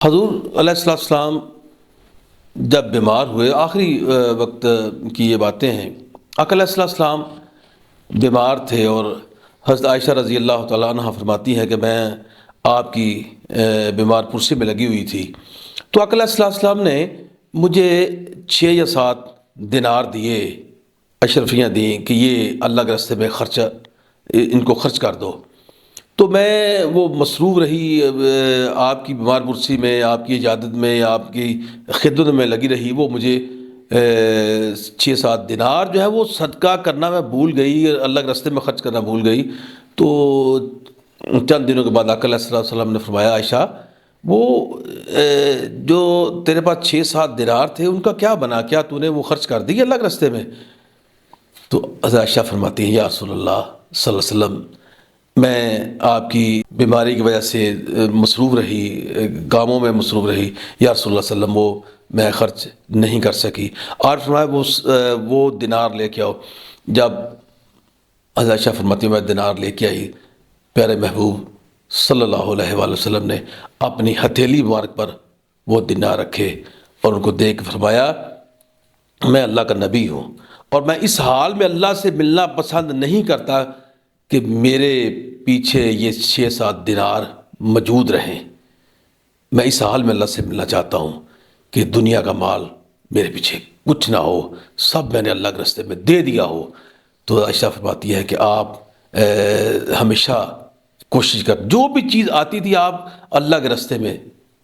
حضور علیہ السلام جب بیمار ہوئے، آخری وقت کی یہ باتیں ہیں، آقا علیہ السلام بیمار تھے اور حضرت عائشہ رضی اللہ تعالیٰ عنہ فرماتی ہے کہ میں آپ کی بیمار پرسی میں لگی ہوئی تھی، تو آقا علیہ السلام نے مجھے 6 یا 7 دینار دیے، اشرفیاں دیں کہ یہ اللہ کے راستے میں ان کو خرچ کر دو۔ تو میں وہ مصروف رہی آپ کی بیمار پرسی میں، آپ کی عیادت میں، آپ کی خدمت میں لگی رہی۔ وہ مجھے 6-7 دینار جو ہے وہ صدقہ کرنا میں بھول گئی، اللہ کے راستے میں خرچ کرنا بھول گئی۔ تو چند دنوں کے بعد آقا علیہ السلام نے فرمایا، عائشہ وہ جو تیرے پاس 6-7 دینار تھے ان کا کیا بنا، کیا تو نے وہ خرچ کر دی اللہ کے راستے میں؟ تو حضرت عائشہ فرماتی ہیں، یا رسول اللہ صلی اللہ علیہ وسلم، میں آپ کی بیماری کی وجہ سے مصروف رہی، کاموں میں مصروف رہی، یا رسول اللہ صلی اللہ علیہ وسلم وہ میں خرچ نہیں کر سکی۔ اور فرمایا وہ دینار لے کے آؤ۔ جب حضرت عائشہ فرماتی ہیں میں دینار لے کے آئی، پیارے محبوب صلی اللہ علیہ وآلہ وسلم نے اپنی ہتھیلی مبارک پر وہ دینار رکھے اور ان کو دے کے فرمایا، میں اللہ کا نبی ہوں اور میں اس حال میں اللہ سے ملنا پسند نہیں کرتا کہ میرے پیچھے یہ 6-7 دینار موجود رہیں۔ میں اس حال میں اللہ سے ملنا چاہتا ہوں کہ دنیا کا مال میرے پیچھے کچھ نہ ہو، سب میں نے اللہ کے راستے میں دے دیا ہو۔ تو عائشہ فرماتی ہے کہ آپ ہمیشہ کوشش کر، جو بھی چیز آتی تھی آپ اللہ کے راستے میں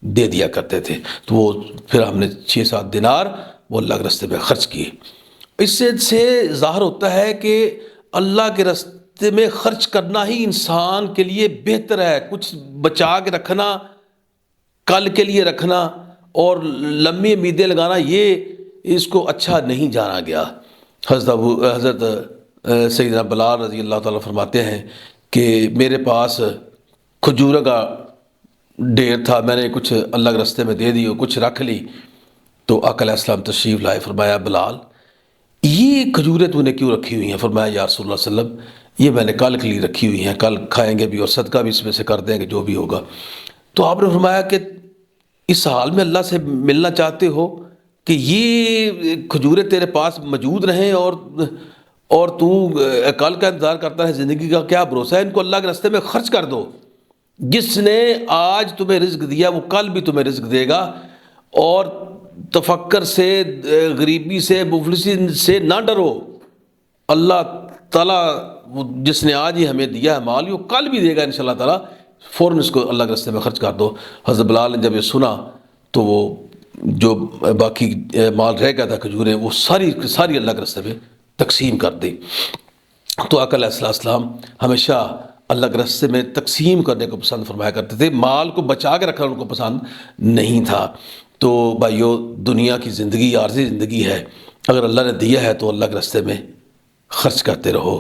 دے دیا کرتے تھے۔ تو وہ پھر ہم نے 6-7 دینار وہ اللہ کے راستے میں خرچ کیے۔ اس سے ظاہر ہوتا ہے کہ اللہ کے راستے میں خرچ کرنا ہی انسان کے لیے بہتر ہے۔ کچھ بچا کے رکھنا، کل کے لیے رکھنا اور لمبی امیدیں لگانا، یہ اس کو اچھا نہیں جانا گیا۔ حضرت سیدنا بلال رضی اللہ تعالیٰ فرماتے ہیں کہ میرے پاس کھجوروں کا ڈھیر تھا، میں نے کچھ اللہ کے راستے میں دے دی اور کچھ رکھ لی۔ تو آقا علیہ السلام تشریف لائے، فرمایا بلال یہ کھجوریں تو نے کیوں رکھی ہوئی ہیں؟ فرمایا یا رسول اللہ صلی اللہ علیہ وسلم یہ میں نے کل کے لیے رکھی ہوئی ہیں، کل کھائیں گے بھی اور صدقہ بھی اس میں سے کر دیں گے جو بھی ہوگا۔ تو آپ نے فرمایا کہ اس حال میں اللہ سے ملنا چاہتے ہو کہ یہ کھجوریں تیرے پاس موجود رہیں اور تو کل کا انتظار کرتا ہے، زندگی کا کیا بھروسہ ہے؟ ان کو اللہ کے راستے میں خرچ کر دو۔ جس نے آج تمہیں رزق دیا وہ کل بھی تمہیں رزق دے گا، اور تفکر سے، غریبی سے، مفلسی سے نہ ڈرو۔ اللہ تعالیٰ جس نے آج ہی ہمیں دیا ہے مال، وہ کل بھی دے گا انشاءاللہ تعالیٰ، فوراً اس کو اللہ کے راستے میں خرچ کر دو۔ حضرت بلال نے جب یہ سنا تو وہ جو باقی مال رہ گیا تھا کھجوریں، وہ ساری اللہ کے راستے میں تقسیم کر دی۔ تو آقا علیہ السلام ہمیشہ اللہ کے راستے میں تقسیم کرنے کو پسند فرمایا کرتے تھے، مال کو بچا کے رکھنا ان کو پسند نہیں تھا۔ تو بھائیو، دنیا کی زندگی عارضی زندگی ہے، اگر اللہ نے دیا ہے تو اللہ کے راستے میں خرچ کرتے رہو۔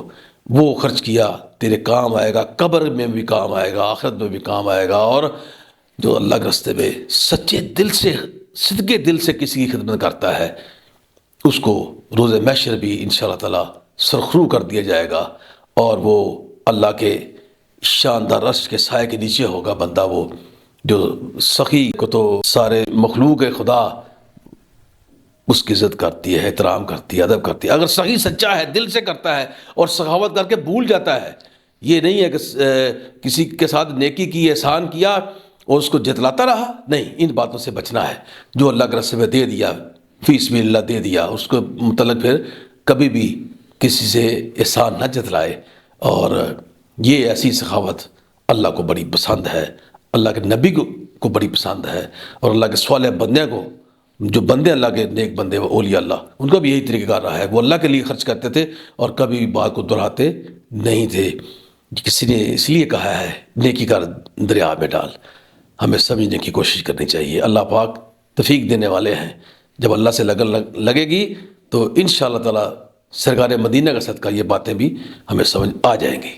وہ خرچ کیا تیرے کام آئے گا، قبر میں بھی کام آئے گا، آخرت میں بھی کام آئے گا۔ اور جو اللہ کے راستے میں سچے دل سے، صدقے دل سے کسی کی خدمت کرتا ہے، اس کو روز محشر بھی انشاءاللہ تعالیٰ سرخرو کر دیا جائے گا، اور وہ اللہ کے شاندار عرش کے سائے کے نیچے ہوگا بندہ، وہ جو سخی کو تو سارے مخلوق خدا اس کی عزت کرتی ہے، احترام کرتی ہے، ادب کرتی ہے۔ اگر سخی سچا ہے، دل سے کرتا ہے اور سخاوت کر کے بھول جاتا ہے، یہ نہیں ہے کہ کسی کے ساتھ نیکی کی، احسان کیا اور اس کو جتلاتا رہا، نہیں، ان باتوں سے بچنا ہے۔ جو اللہ کے راستے میں دے دیا، فی سبیل اللہ دے دیا، اس کو متعلق پھر کبھی بھی کسی سے احسان نہ جتلائے۔ اور یہ ایسی سخاوت اللہ کو بڑی پسند ہے، اللہ کے نبی کو بڑی پسند ہے، اور اللہ کے صالح بندے کو، جو بندے اللہ کے نیک بندے و اولیاء اللہ، ان کا بھی یہی طریقہ کار رہا ہے۔ وہ اللہ کے لیے خرچ کرتے تھے اور کبھی بھی بات کو دہراتے نہیں تھے۔ کسی نے اس لیے کہا ہے نیکی کا دریا میں ڈال، ہمیں سمجھنے کی کوشش کرنی چاہیے۔ اللہ پاک توفیق دینے والے ہیں۔ جب اللہ سے لگن لگے گی تو انشاءاللہ تعالی سرکار مدینہ کا صدقہ یہ باتیں بھی ہمیں سمجھ آ جائیں گی۔